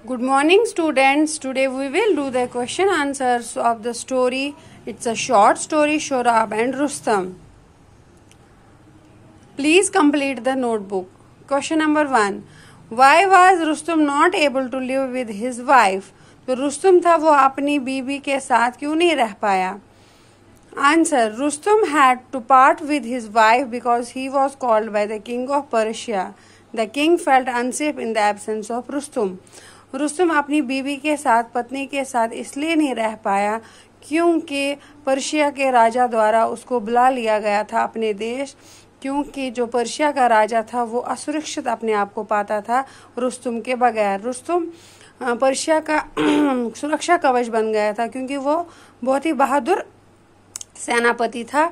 Good morning, students. Today we will do the question answers of the story. It's a short story, Shorab and Rustam. Please complete the notebook. Question number 1. Why was Rustam not able to live with his wife? तो रुस्तम था वो अपनी बीवी के साथ क्यों नहीं रह पाया? Answer. Rustam had to part with his wife because he was called by the king of Persia. The king felt unsafe in the absence of Rustam. Rustam अपनी बीवी के साथ, पत्नी के साथ इसलिए नहीं रह पाया क्योंकि पर्शिया के राजा द्वारा उसको बुला लिया गया था अपने देश, क्योंकि जो पर्शिया का राजा था वो असुरक्षित अपने आप को पाता था रुस्तम के बगैर। रुस्तम पर्शिया का सुरक्षा कवच बन गया था क्योंकि वो बहुत ही बहादुर सेनापति था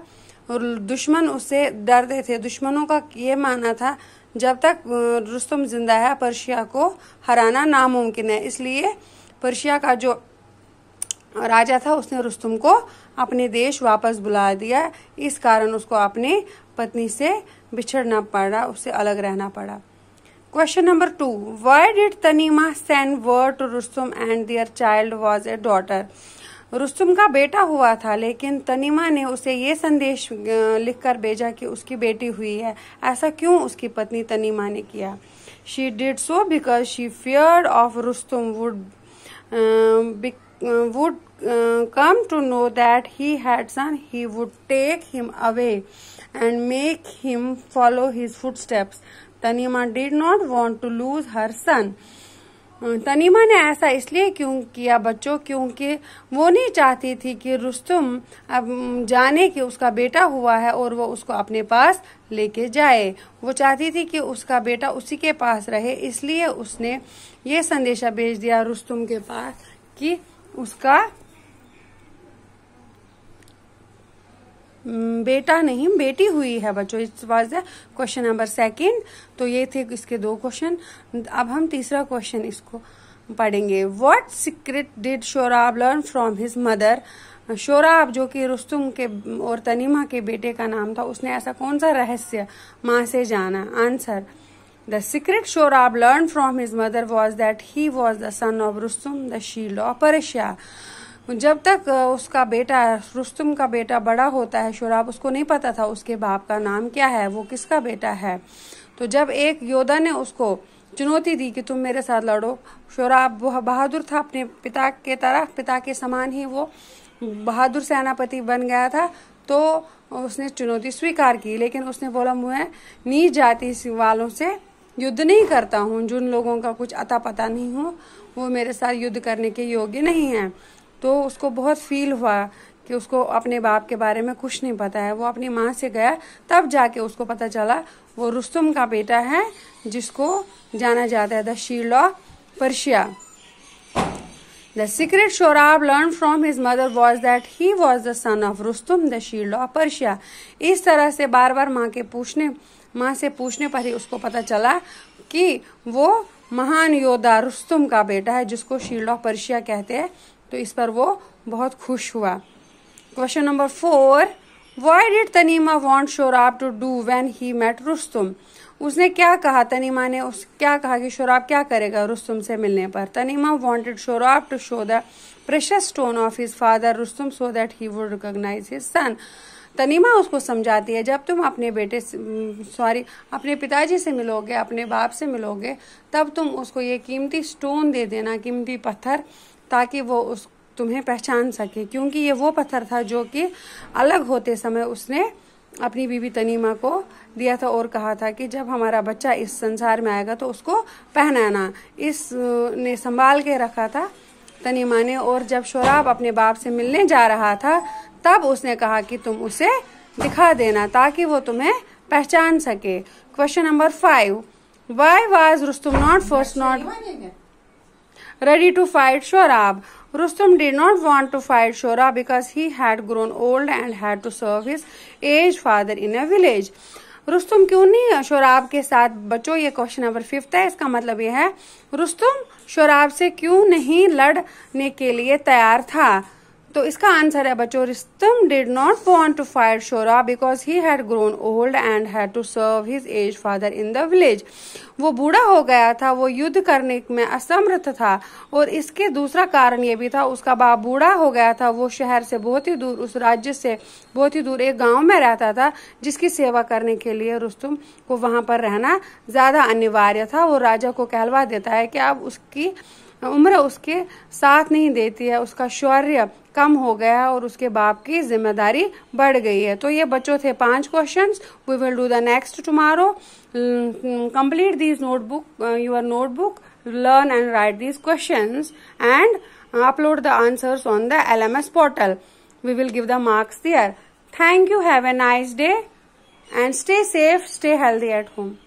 और दुश्मन उससे डरते थे। दुश्मनों का ये मानना था जब तक रुस्तम जिंदा है पर्शिया को हराना नामुमकिन है। इसलिए पर्शिया का जो राजा था उसने रुस्तम को अपने देश वापस बुला दिया। इस कारण उसको अपनी पत्नी से बिछड़ना पड़ा, उससे अलग रहना पड़ा। Question number 2. Why did तनीमा send word to Rustam and their child was a daughter? Rustam का बेटा हुआ था लेकिन तनीमा ने उसे ये संदेश लिखकर भेजा कि उसकी बेटी हुई है। ऐसा क्यों उसकी पत्नी तनीमा ने किया? She did so because she feared of Rustam would come to know that he had son. He would take him away and make him follow his footsteps. तनीमा did not want to lose her son. तनीमा ने ऐसा इसलिए क्यों किया बच्चों, क्योंकि वो नहीं चाहती थी कि रुस्तम अब जाने कि उसका बेटा हुआ है और वो उसको अपने पास लेके जाए। वो चाहती थी कि उसका बेटा उसी के पास रहे, इसलिए उसने ये संदेशा भेज दिया रुस्तम के पास कि उसका बेटा नहीं बेटी हुई है बच्चों। इस वाज द क्वेश्चन नंबर 2। तो ये थे इसके 2 क्वेश्चन। अब हम तीसरा क्वेश्चन इसको पढ़ेंगे। What secret did Sohrab learn from his mother? Sohrab जो कि रुस्तम के और तनीमा के बेटे का नाम था, उसने ऐसा कौन सा रहस्य माँ से जाना? Answer. The secret Shorab learned from his mother was that he was the son of Rustam, the shield of Persia. जब तक उसका बेटा रुस्तम का बेटा बड़ा होता है शोराब उसको नहीं पता था उसके बाप का नाम क्या है, वो किसका बेटा है। तो जब एक योद्धा ने उसको चुनौती दी कि तुम मेरे साथ लड़ो, शोराब बहादुर था अपने पिता के तरह, पिता के समान ही वो बहादुर सेनापति बन गया था। तो उसने चुनौती स्वीकार की, लेकिन उसने बोला मैं नीच जाति वालों से युद्ध नहीं करता हूँ, जिन लोगों का कुछ अता पता नहीं हो वो मेरे साथ युद्ध करने के योग्य नहीं है। तो उसको बहुत फील हुआ कि उसको अपने बाप के बारे में कुछ नहीं पता है। वो अपनी माँ से गया, तब जाके उसको पता चला वो रुस्तम का बेटा है जिसको जाना जाता है the shield of Persia. The secret Shorab learned from his mother was that he was the son of Rustam, the shield of Persia. इस तरह से बार बार माँ से पूछने पर ही उसको पता चला कि वो महान योद्धा रुस्तम का बेटा है जिसको शील्ड ऑफ पर्शिया कहते हैं। तो इस पर वो बहुत खुश हुआ। Question number 4. Why did तनीमा want शोराब to do when he met Rustam? उसने क्या कहा, तनीमा ने क्या कहा कि शोराब क्या करेगा रुस्तम से मिलने पर? तनीमा wanted शोराब to show the precious stone of his father Rustam so that he would recognize his son. तनीमा उसको समझाती है जब तुम अपने अपने पिताजी से मिलोगे, अपने बाप से मिलोगे, तब तुम उसको ये कीमती स्टोन दे देना, कीमती पत्थर, ताकि वो तुम्हें पहचान सके, क्योंकि ये वो पत्थर था जो कि अलग होते समय उसने अपनी बीवी तनीमा को दिया था और कहा था कि जब हमारा बच्चा इस संसार में आएगा तो उसको पहनाना। इसने संभाल के रखा था तनीमा ने, और जब शोराब अपने बाप से मिलने जा रहा था तब उसने कहा कि तुम उसे दिखा देना ताकि वो तुम्हें पहचान सके। Question number 5. Why was Rustam not ready to fight Shorab? Rustam did not want to fight Shorab because he had grown old and had to serve his aged father in a village. Rustam क्यों नहीं शोराब के साथ? बच्चों ये question number 5 है। इसका मतलब ये है रुस्तम शोराब से क्यों नहीं लड़ने के लिए तैयार था? तो इसका आंसर है बच्चों, Rustum did not want to fight Sohrab because he had grown old and had to serve his age father in the village. वो बूढ़ा हो गया था, वो युद्ध करने में असमर्थ था, और इसके दूसरा कारण ये भी था, उसका बाप बूढ़ा हो गया था, वो शहर से बहुत ही दूर, उस राज्य से बहुत ही दूर एक गांव में रहता था, जिसकी सेवा करने के लिए रुस्तम को वहां पर रहना ज्यादा अनिवार्य था। वो राजा को कहलवा देता है कि अब उसकी उम्र उसके साथ नहीं देती है, उसका शौर्य कम हो गया और उसके बाप की जिम्मेदारी बढ़ गई है। तो ये बच्चों थे 5 questions. We will do the next tomorrow. Complete these notebook, your notebook, learn and write these questions and upload the answers on the LMS portal. We will give the marks there. Thank you. Have a nice day and stay safe, stay healthy at home.